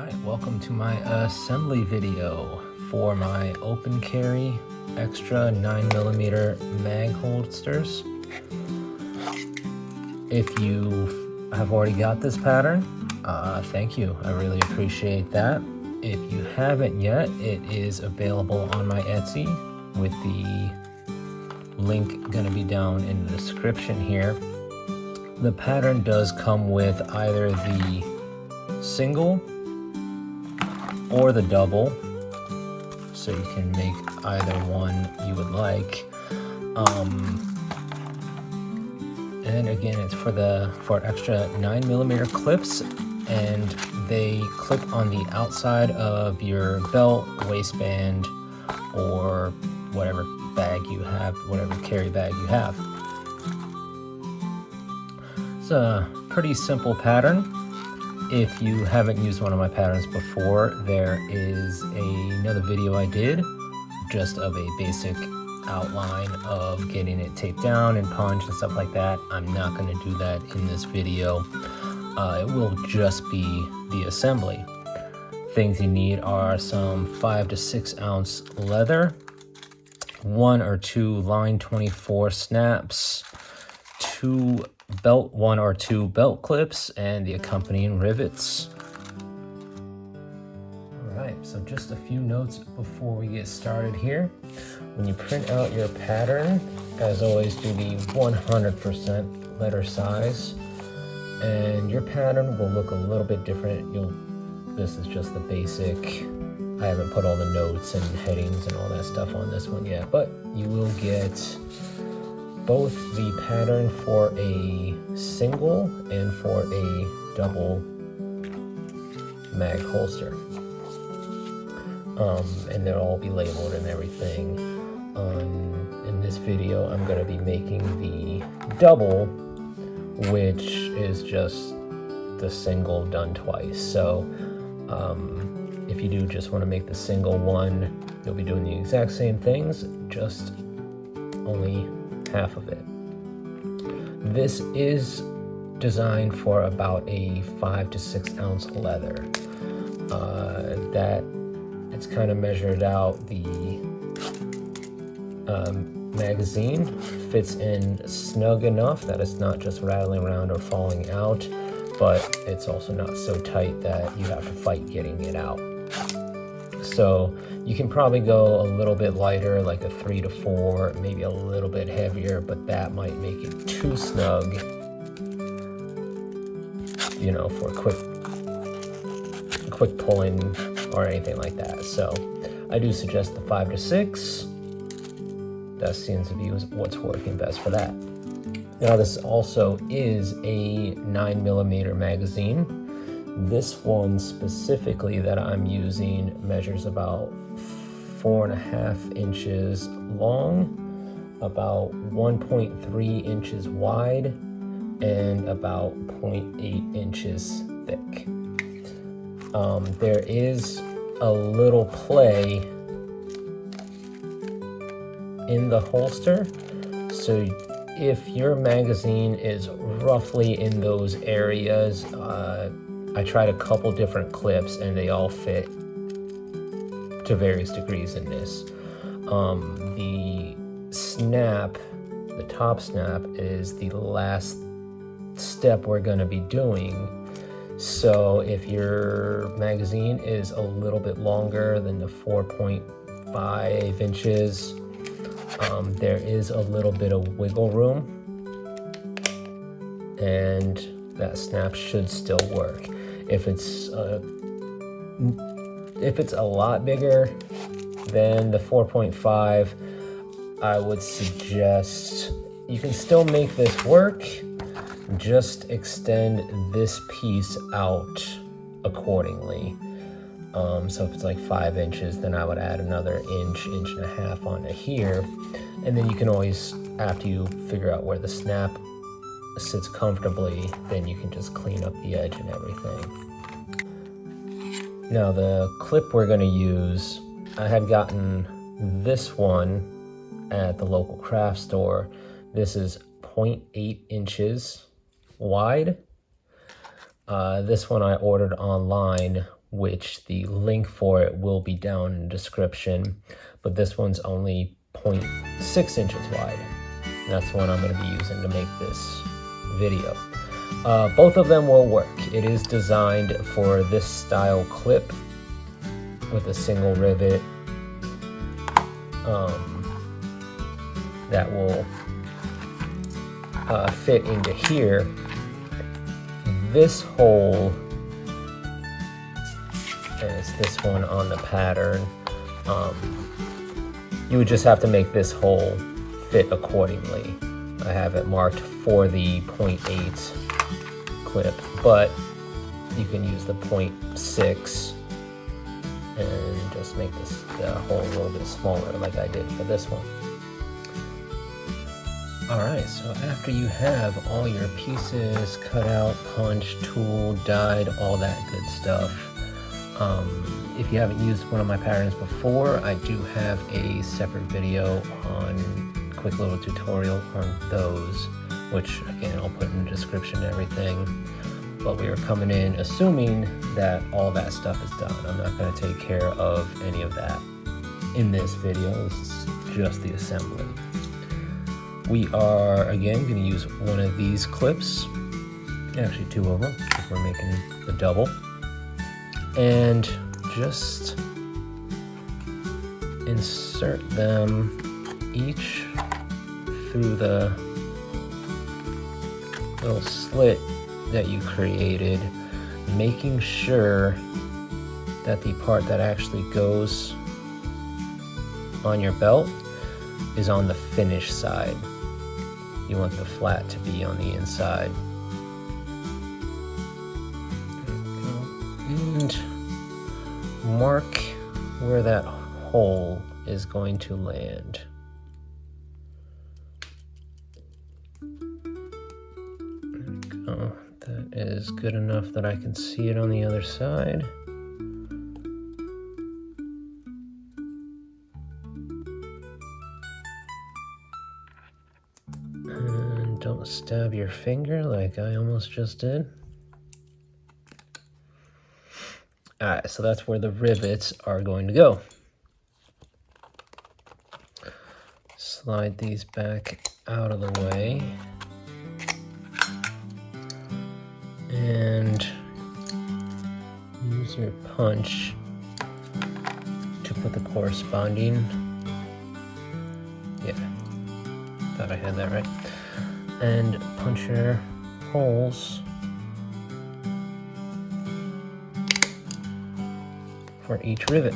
Alright, welcome to my assembly video for my open carry extra 9mm mag holsters. If you have already got this pattern, thank you. I really appreciate that. If you haven't yet, it is available on my Etsy with the link going to be down in the description here. The pattern does come with either the single or the double, so you can make either one you would like. And again, it's for extra 9mm clips, and they clip on the outside of your belt, waistband, or whatever bag you have, whatever carry bag you have. It's a pretty simple pattern. If you haven't used one of my patterns before, there is another video I did just of a basic outline of getting it taped down and punched and stuff like that. I'm not going to do that in this video. It will just be the assembly. Things you need are some 5 to 6 ounce leather, 1 or 2 line 24 snaps, 2 belt 1 or 2 belt clips, and the accompanying rivets. Alright, so just a few notes before we get started here. When you print out your pattern, as always, do the 100% letter size, and your pattern will look a little bit different. This is just the basic. I haven't put all the notes and headings and all that stuff on this one yet, but you will get both the pattern for a single and for a double mag holster. And they'll all be labeled and everything. In this video, I'm going to be making the double, which is just the single done twice. So if you do just want to make the single one, you'll be doing the exact same things, just only half of it. This is designed for about a 5 to 6 ounce leather. That it's kind of measured out. The magazine fits in snug enough that it's not just rattling around or falling out, but it's also not so tight that you have to fight getting it out. So you can probably go a little bit lighter, like a 3 to 4, maybe a little bit heavier, but that might make it too snug, you know, for quick pulling or anything like that. So I do suggest the 5 to 6. That seems to be what's working best for that. Now, this also is a 9mm magazine. This one specifically that I'm using measures about 4.5 inches long, about 1.3 inches wide, and about 0.8 inches thick. There is a little play in the holster, so if your magazine is roughly in those areas, I tried a couple different clips and they all fit to various degrees in this. The snap, the top snap, is the last step we're going to be doing. So if your magazine is a little bit longer than the 4.5 inches, there is a little bit of wiggle room, and that snap should still work. If it's a lot bigger than the 4.5, I would suggest you can still make this work, just extend this piece out accordingly. So if it's like 5 inches, then I would add another inch and a half onto here, and then you can always, after you figure out where the snap sits comfortably, then you can just clean up the edge and everything. Now, the clip we're going to use, I had gotten this one at the local craft store. This is 0.8 inches wide. This one I ordered online, which the link for it will be down in the description, but this one's only 0.6 inches wide. And that's the one I'm going to be using to make this video. Both of them will work. It is designed for this style clip with a single rivet that will fit into here. This hole, and it's this one on the pattern, you would just have to make this hole fit accordingly. I have it marked for the 0.8 clip, but you can use the 0.6 and just make the hole a little bit smaller like I did for this one. Alright, so after you have all your pieces cut out, punched, tooled, dyed, all that good stuff, if you haven't used one of my patterns before, I do have a separate video on quick little tutorial on those, which again I'll put in the description and everything. But we are coming in assuming that all that stuff is done. I'm not going to take care of any of that in this video. This is just the assembly. We are again going to use one of these clips, actually two of them if we're making the double, and just insert them each through the little slit that you created, making sure that the part that actually goes on your belt is on the finish side. You want the flat to be on the inside. And mark where that hole is going to land. Oh, that is good enough that I can see it on the other side. And don't stab your finger like I almost just did. Alright, so that's where the rivets are going to go. Slide these back out of the way. And use your punch to put the corresponding, yeah, thought I had that right, and punch your holes for each rivet.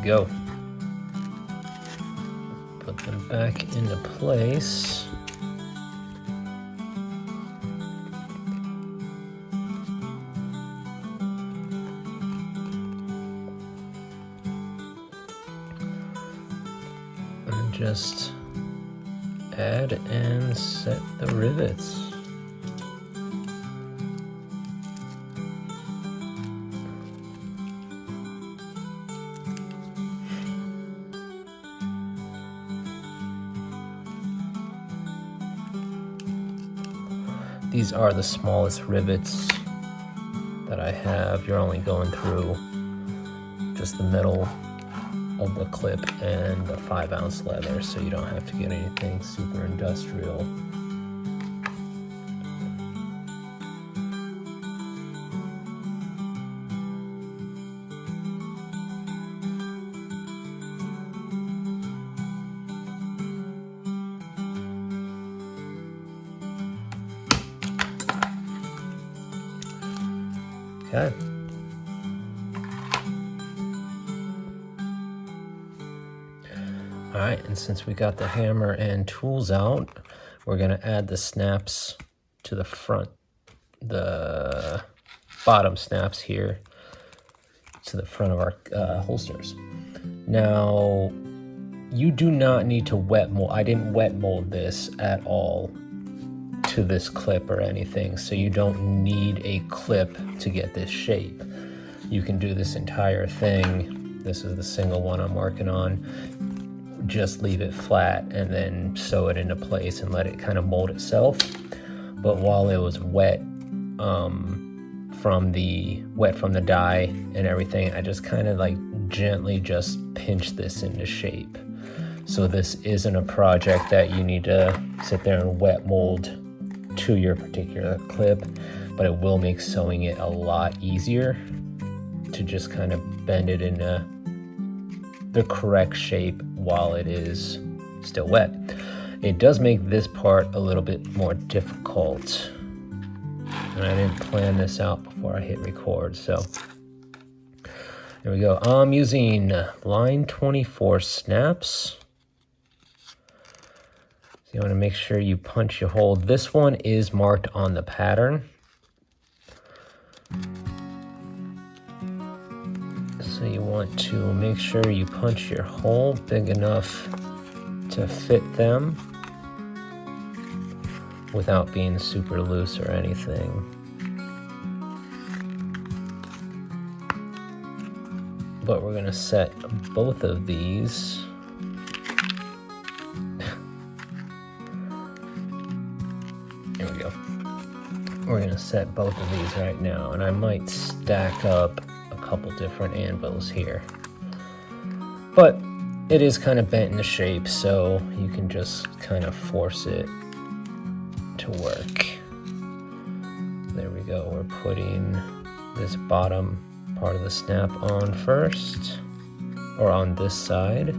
Go. Put them back into place. And just add and set the rivets. These are the smallest rivets that I have. You're only going through just the middle of the clip and the 5-ounce leather, so you don't have to get anything super industrial. Okay. All right, and since we got the hammer and tools out, we're gonna add the snaps to the front, the bottom snaps here to the front of our holsters. Now, you do not need to wet mold. I didn't wet mold this at all to this clip or anything, so you don't need a clip to get this shape. You can do this entire thing. This is the single one I'm working on. Just leave it flat and then sew it into place and let it kind of mold itself. But while it was wet, from the dye and everything, I just kind of like gently just pinch this into shape. So this isn't a project that you need to sit there and wet mold to your particular clip, but it will make sewing it a lot easier to just kind of bend it into the correct shape while it is still wet. It does make this part a little bit more difficult, and I didn't plan this out before I hit record, so there we go. I'm using line 24 snaps. So you want to make sure you punch your hole. This one is marked on the pattern. So you want to make sure you punch your hole big enough to fit them without being super loose or anything. But we're gonna set both of these. There we go. We're gonna set both of these right now, and I might stack up a couple different anvils here. But it is kind of bent into shape, so you can just kind of force it to work. There we go. We're putting this bottom part of the snap on first, or on this side.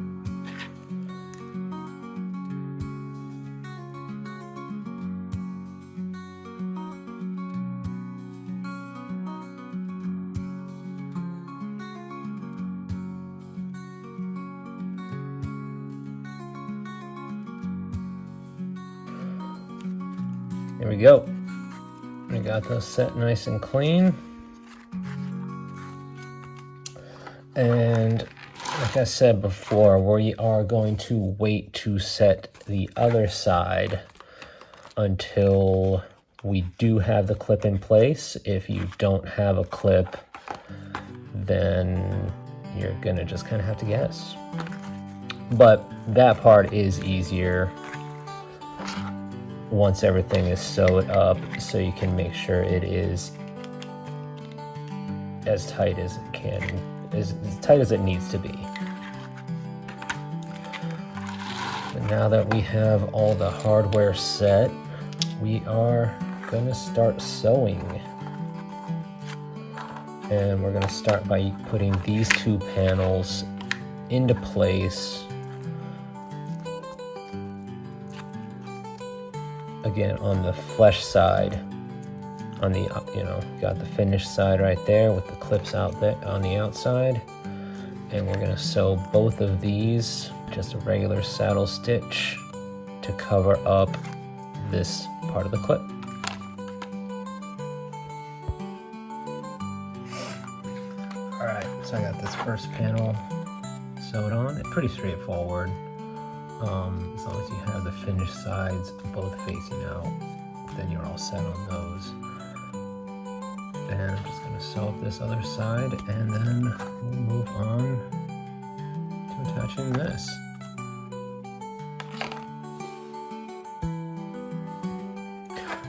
There we go. We got those set nice and clean. And like I said before, we are going to wait to set the other side until we do have the clip in place. If you don't have a clip, then you're gonna just kind of have to guess. But that part is easier once everything is sewed up, so you can make sure it is as tight as it can, as tight as it needs to be. And now that we have all the hardware set, we are gonna start sewing. And we're gonna start by putting these two panels into place. Again, on the flesh side, on the, got the finished side right there with the clips out there on the outside. And we're gonna sew both of these, just a regular saddle stitch to cover up this part of the clip. All right, so I got this first panel sewed on. It's pretty straightforward. As long as you have the finished sides both facing out, then you're all set on those. And I'm just going to sew up this other side, and then we'll move on to attaching this.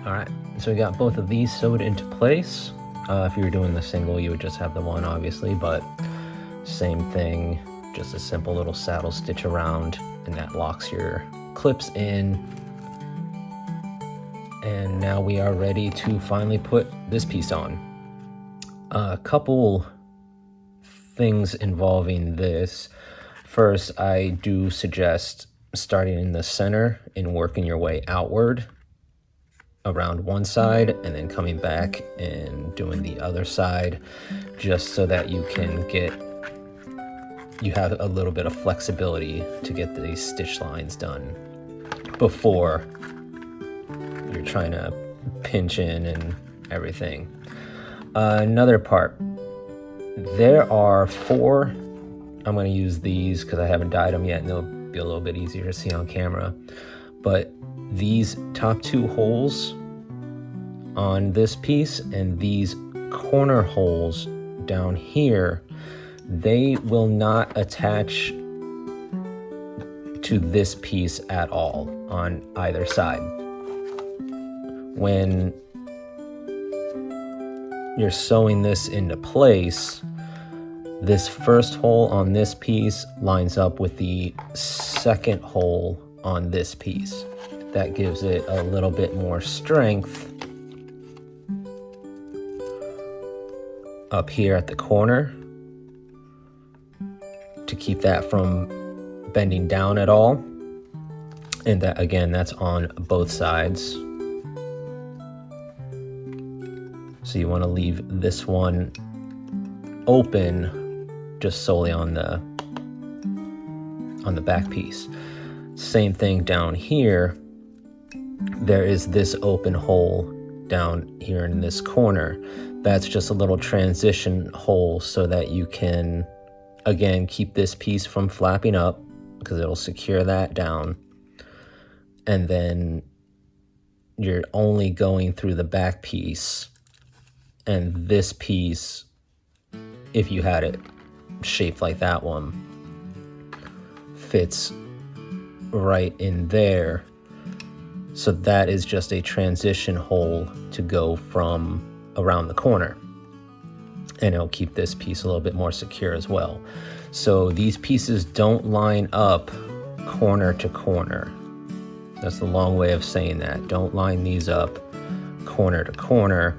Alright, so we got both of these sewed into place. If you were doing the single, you would just have the one, obviously, but same thing, just a simple little saddle stitch around, and that locks your clips in. And now we are ready to finally put this piece on. A couple things involving this. First, I do suggest starting in the center and working your way outward around one side, and then coming back and doing the other side, just so that you have a little bit of flexibility to get these stitch lines done before you're trying to pinch in and everything. Another part, there are 4, I'm going to use these because I haven't dyed them yet and they'll be a little bit easier to see on camera, but these top two holes on this piece and these corner holes down here, they will not attach to this piece at all on either side. When you're sewing this into place, this first hole on this piece lines up with the second hole on this piece. That gives it a little bit more strength up here at the corner to keep that from bending down at all. And that, again, that's on both sides. So you want to leave this one open just solely on the back piece. Same thing down here. There is this open hole down here in this corner. That's just a little transition hole so that you can, again, keep this piece from flapping up, because it'll secure that down. And then you're only going through the back piece, and this piece, if you had it shaped like that one, fits right in there. So that is just a transition hole to go from around the corner, and it'll keep this piece a little bit more secure as well. So these pieces don't line up corner to corner. That's the long way of saying that. Don't line these up corner to corner.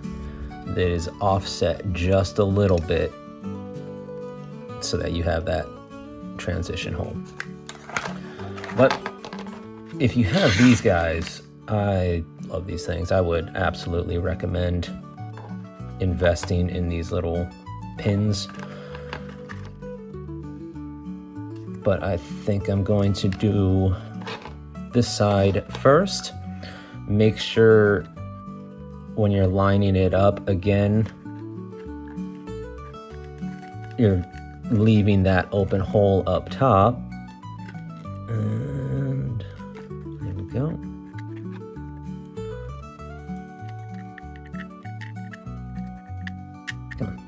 That is offset just a little bit so that you have that transition hole. But if you have these guys, I love these things. I would absolutely recommend investing in these little pins. But I think I'm going to do this side first. Make sure when you're lining it up again, you're leaving that open hole up top. And there we go. Come on.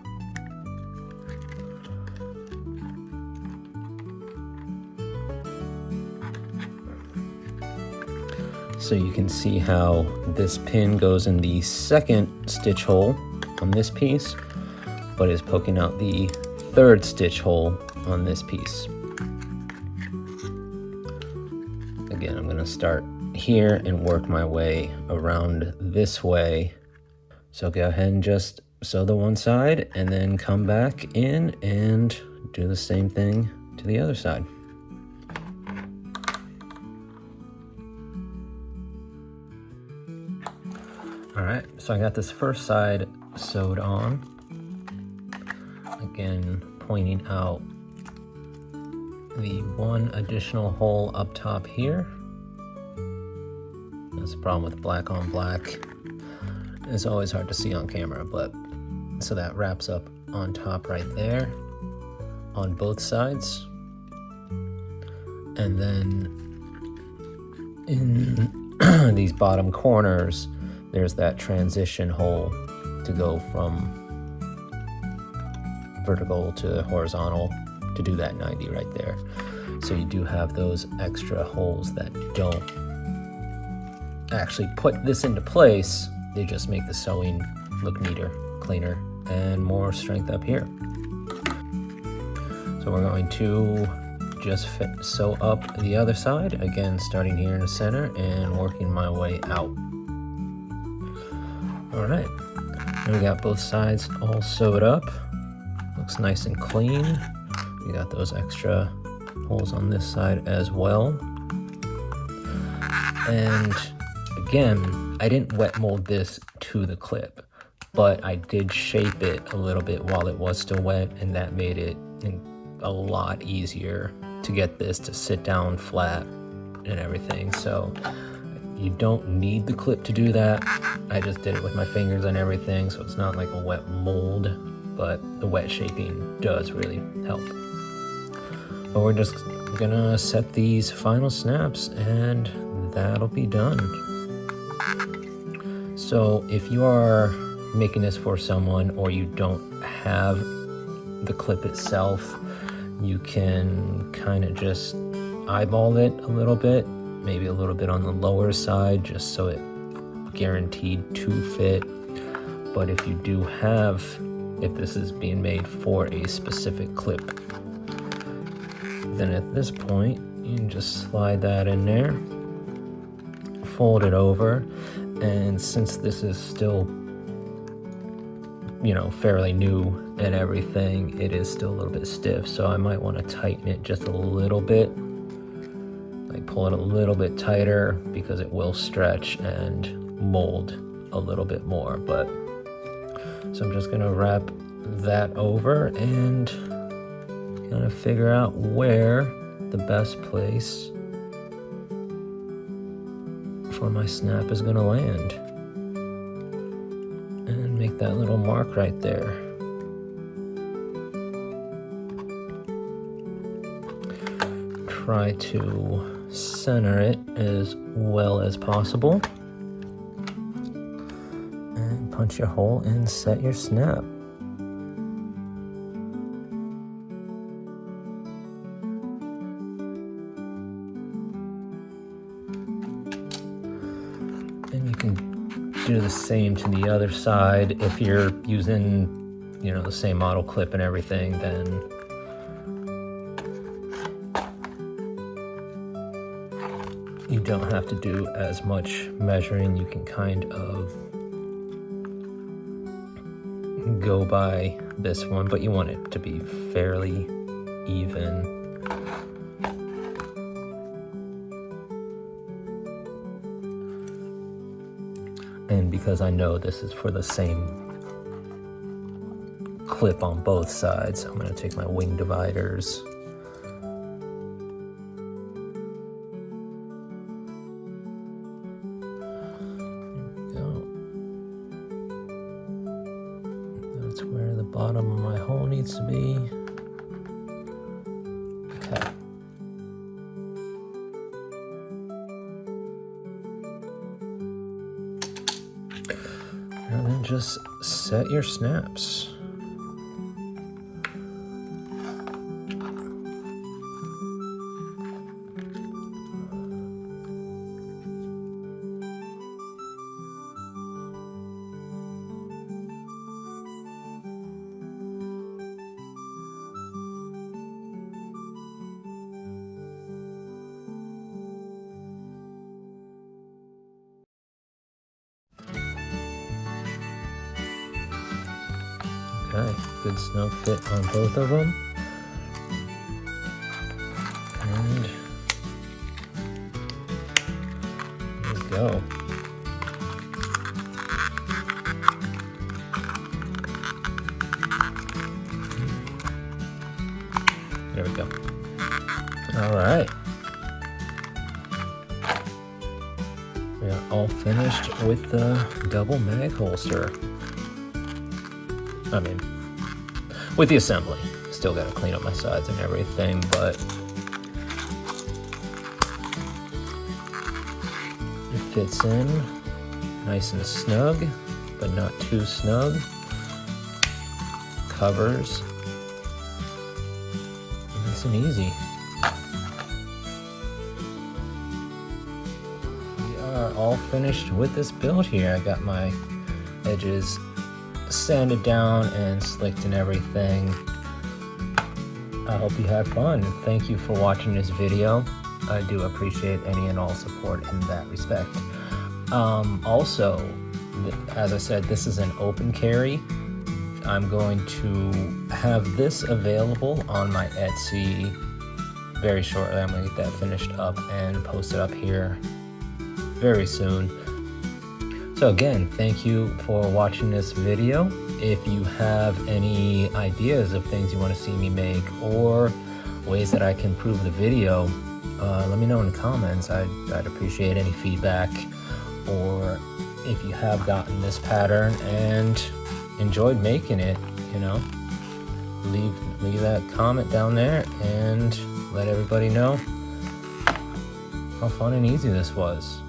So you can see how this pin goes in the second stitch hole on this piece, but is poking out the third stitch hole on this piece. Again, I'm going to start here and work my way around this way. So go ahead and just sew the one side and then come back in and do the same thing to the other side. All right, so I got this first side sewed on. Again, pointing out the one additional hole up top here. That's the problem with black on black. It's always hard to see on camera, but so that wraps up on top right there on both sides. And then in these bottom corners, there's that transition hole to go from vertical to horizontal to do that 90 right there. So you do have those extra holes that don't actually put this into place. They just make the sewing look neater, cleaner, and more strength up here. So we're going to just sew up the other side, again starting here in the center and working my way out. All right, and we got both sides all sewed up. Looks nice and clean. We got those extra holes on this side as well. And again, I didn't wet mold this to the clip, but I did shape it a little bit while it was still wet, and that made it a lot easier to get this to sit down flat and everything. So you don't need the clip to do that. I just did it with my fingers and everything, so it's not like a wet mold, but the wet shaping does really help. But we're just gonna set these final snaps, and that'll be done. So if you are making this for someone or you don't have the clip itself, you can kind of just eyeball it a little bit, maybe a little bit on the lower side, just so it guaranteed to fit. But if you do have, if this is being made for a specific clip, then at this point you can just slide that in there, fold it over, and since this is still, you know, fairly new and everything, it is still a little bit stiff, so I might want to tighten it just a little bit, like pull it a little bit tighter, because it will stretch and mold a little bit more. But so I'm just gonna wrap that over and kind of figure out where the best place for my snap is gonna land, and make that little mark right there. Try to center it as well as possible, and punch your hole and set your snap. And you can do the same to the other side. If you're using, you know, the same model clip and everything, then you don't have to do as much measuring. You can kind of go by this one, but you want it to be fairly even. And because I know this is for the same clip on both sides, I'm going to take my wing dividers. That's where the bottom of my hole needs to be. Okay. And then just set your snaps. Okay, good snug fit on both of them. And there we go. There we go. All right. We are all finished with the double mag holster. I mean, with the assembly. Still got to clean up my sides and everything, but it fits in nice and snug, but not too snug. Covers nice and easy. We are all finished with this build here. I got my edges sanded down and slicked and everything. I hope you had fun. Thank you for watching this video. I do appreciate any and all support in that respect. Also, as I said, this is an open carry. I'm going to have this available on my Etsy very shortly. I'm going to get that finished up and post it up here very soon. So again, thank you for watching this video. If you have any ideas of things you want to see me make or ways that I can improve the video, let me know in the comments. I'd appreciate any feedback. Or if you have gotten this pattern and enjoyed making it, you know, leave that comment down there and let everybody know. how fun and easy this was.